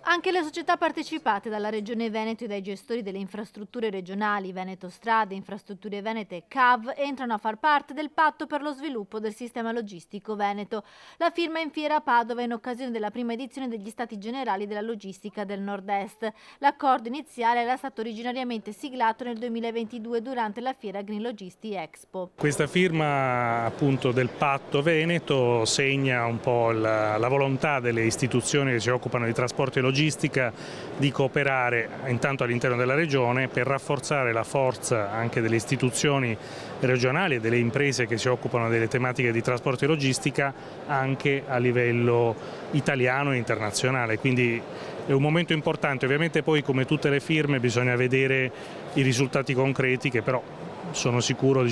Anche le società partecipate dalla Regione Veneto e dai gestori delle infrastrutture regionali Veneto Strade, Infrastrutture Venete e CAV entrano a far parte del patto per lo sviluppo del sistema logistico veneto. La firma in fiera a Padova in occasione della prima edizione degli Stati Generali della Logistica del Nord-Est. L'accordo iniziale era stato originariamente siglato nel 2022 durante la fiera Green Logistics Expo. Questa firma appunto del patto Veneto segna un po' la volontà delle istituzioni che si occupano di trasporto e logistica di cooperare intanto all'interno della regione per rafforzare la forza anche delle istituzioni regionali e delle imprese che si occupano delle tematiche di trasporto e logistica anche a livello italiano e internazionale. Quindi è un momento importante, ovviamente poi come tutte le firme bisogna vedere i risultati concreti che però sono sicuro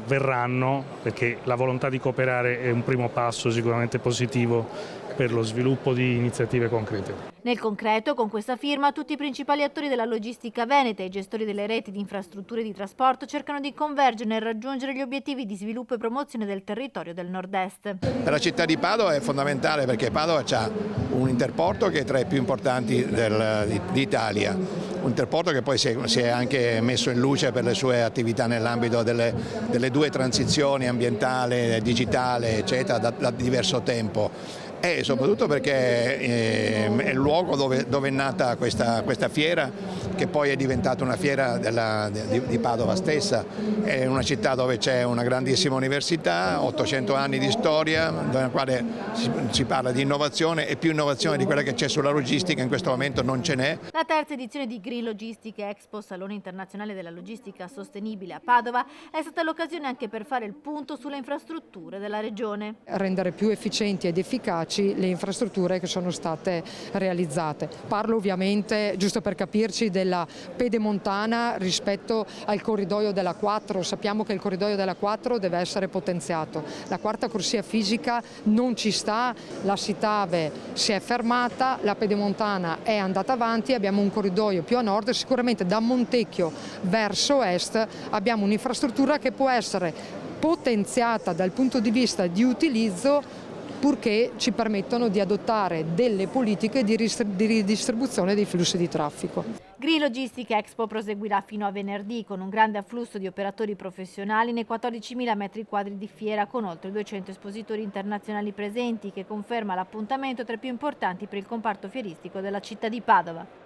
verranno, perché la volontà di cooperare è un primo passo sicuramente positivo per lo sviluppo di iniziative concrete. Nel concreto, con questa firma, tutti i principali attori della logistica veneta e i gestori delle reti di infrastrutture di trasporto cercano di convergere nel raggiungere gli obiettivi di sviluppo e promozione del territorio del nord-est. Per la città di Padova è fondamentale perché Padova ha un interporto che è tra i più importanti d'Italia, un interporto che poi si è anche messo in luce per le sue attività nell'ambito delle due transizioni ambientale, digitale, eccetera, da diverso tempo. E soprattutto perché è il luogo dove è nata questa fiera, che poi è diventata una fiera di Padova stessa. È una città dove c'è una grandissima università, 800 anni di storia, nella quale si parla di innovazione, e più innovazione di quella che c'è sulla logistica in questo momento non ce n'è. La terza edizione di Green Logistics Expo, Salone Internazionale della Logistica Sostenibile a Padova, è stata l'occasione anche per fare il punto sulle infrastrutture della regione. Rendere più efficienti ed efficaci le infrastrutture che sono state realizzate. Parlo ovviamente, giusto per capirci, della pedemontana rispetto al corridoio della 4. Sappiamo che il corridoio della 4 deve essere potenziato. La quarta corsia fisica non ci sta, la Sitave si è fermata, la pedemontana è andata avanti, abbiamo un corridoio più a nord, sicuramente da Montecchio verso est abbiamo un'infrastruttura che può essere potenziata dal punto di vista di utilizzo, purché ci permettono di adottare delle politiche di ridistribuzione dei flussi di traffico. Green Logistics Expo proseguirà fino a venerdì con un grande afflusso di operatori professionali nei 14.000 metri quadri di fiera, con oltre 200 espositori internazionali presenti, che conferma l'appuntamento tra i più importanti per il comparto fieristico della città di Padova.